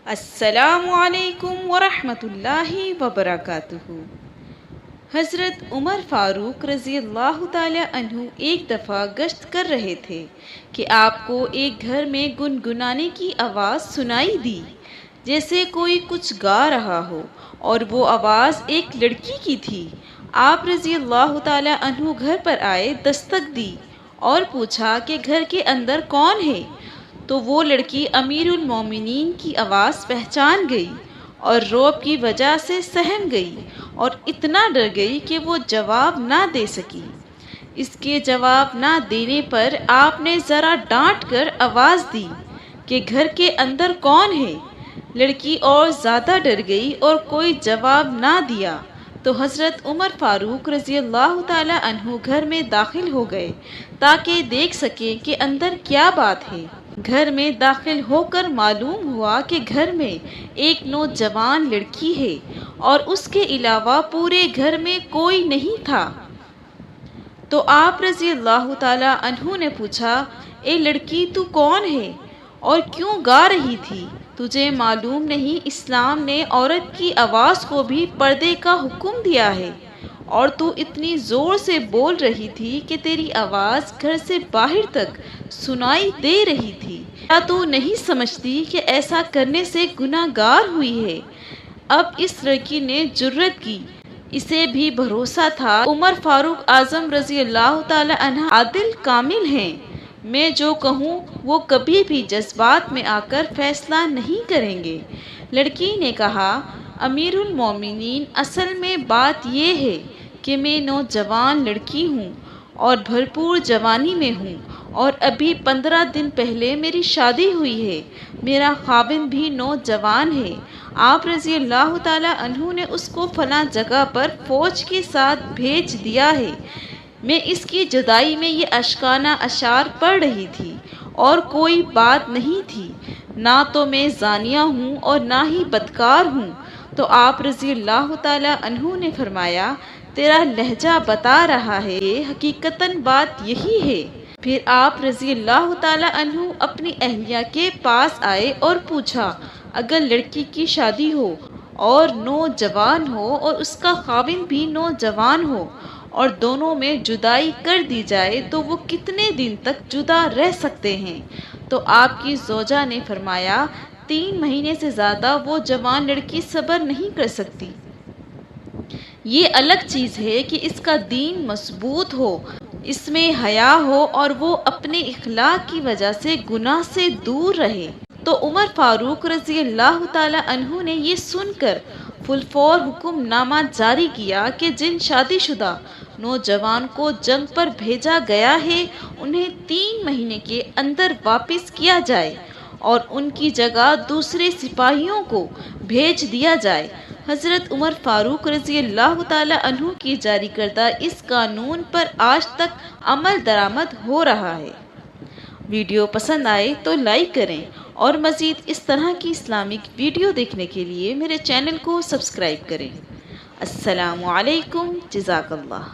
السلام علیکم ورحمۃ اللہ وبرکاتہ۔ حضرت عمر فاروق رضی اللہ تعالی عنہ ایک دفعہ گشت کر رہے تھے کہ آپ کو ایک گھر میں گنگنانے کی آواز سنائی دی، جیسے کوئی کچھ گا رہا ہو، اور وہ آواز ایک لڑکی کی تھی۔ آپ رضی اللہ تعالی عنہ گھر پر آئے، دستک دی اور پوچھا کہ گھر کے اندر کون ہے؟ تو وہ لڑکی امیر المومنین کی آواز پہچان گئی اور رعب کی وجہ سے سہم گئی اور اتنا ڈر گئی کہ وہ جواب نہ دے سکی۔ اس کے جواب نہ دینے پر آپ نے ذرا ڈانٹ کر آواز دی کہ گھر کے اندر کون ہے؟ لڑکی اور زیادہ ڈر گئی اور کوئی جواب نہ دیا تو حضرت عمر فاروق رضی اللہ تعالی عنہ گھر میں داخل ہو گئے تاکہ دیکھ سکیں کہ اندر کیا بات ہے۔ گھر میں داخل ہو کر معلوم ہوا کہ گھر میں ایک نوجوان لڑکی ہے اور اس کے علاوہ پورے گھر میں کوئی نہیں تھا۔ تو آپ رضی اللہ تعالی عنہ نے پوچھا، اے لڑکی، تو کون ہے اور کیوں گا رہی تھی؟ تجھے معلوم نہیں اسلام نے عورت کی آواز کو بھی پردے کا حکم دیا ہے، اور تو اتنی زور سے بول رہی تھی کہ تیری آواز گھر سے باہر تک سنائی دے رہی تھی۔ کیا تو نہیں سمجھتی کہ ایسا کرنے سے گناہ گار ہوئی ہے؟ اب اس لڑکی نے جرأت کی، اسے بھی بھروسہ تھا عمر فاروق اعظم رضی اللہ تعالی عنہ عادل کامل ہیں، میں جو کہوں وہ کبھی بھی جذبات میں آ کر فیصلہ نہیں کریں گے۔ لڑکی نے کہا، امیر المومنین، اصل میں بات یہ ہے کہ میں نوجوان لڑکی ہوں اور بھرپور جوانی میں ہوں، اور ابھی 15 دن پہلے میری شادی ہوئی ہے۔ میرا خاوند بھی نوجوان ہے۔ آپ رضی اللہ تعالی عنہ نے اس کو فلاں جگہ پر فوج کے ساتھ بھیج دیا ہے۔ میں اس کی جدائی میں یہ اشکانہ اشعار پڑھ رہی تھی اور کوئی بات نہیں تھی، نہ تو میں زانیہ ہوں اور نہ ہی بدکار ہوں۔ تو آپ رضی اللہ تعالی عنہ نے فرمایا، تیرا لہجہ بتا رہا ہے کہ حقیقتاً بات یہی ہے۔ پھر آپ رضی اللہ تعالی عنہ اپنی اہلیہ کے پاس آئے اور پوچھا، اگر لڑکی کی شادی ہو اور نوجوان ہو اور اس کا خاوند بھی نوجوان ہو اور دونوں میں جدائی کر دی جائے تو وہ کتنے دن تک جدا رہ سکتے ہیں؟ تو آپ کی زوجہ نے فرمایا، 3 مہینے سے زیادہ وہ جوان لڑکی صبر نہیں کر سکتی۔ یہ الگ چیز ہے کہ اس کا دین مضبوط ہو، اس میں حیا ہو اور وہ اپنے اخلاق کی وجہ سے گناہ سے دور رہے۔ تو عمر فاروق رضی اللہ تعالی عنہ نے یہ سن کر فوراً حکم نامہ جاری کیا کہ جن شادی شدہ نوجوان کو جنگ پر بھیجا گیا ہے انہیں 3 مہینے کے اندر واپس کیا جائے اور ان کی جگہ دوسرے سپاہیوں کو بھیج دیا جائے۔ حضرت عمر فاروق رضی اللہ تعالی عنہ کی جاری کردہ اس قانون پر آج تک عمل درآمد ہو رہا ہے۔ ویڈیو پسند آئے تو لائک کریں اور مزید اس طرح کی اسلامک ویڈیو دیکھنے کے لیے میرے چینل کو سبسکرائب کریں۔ السلام علیکم، جزاک اللہ۔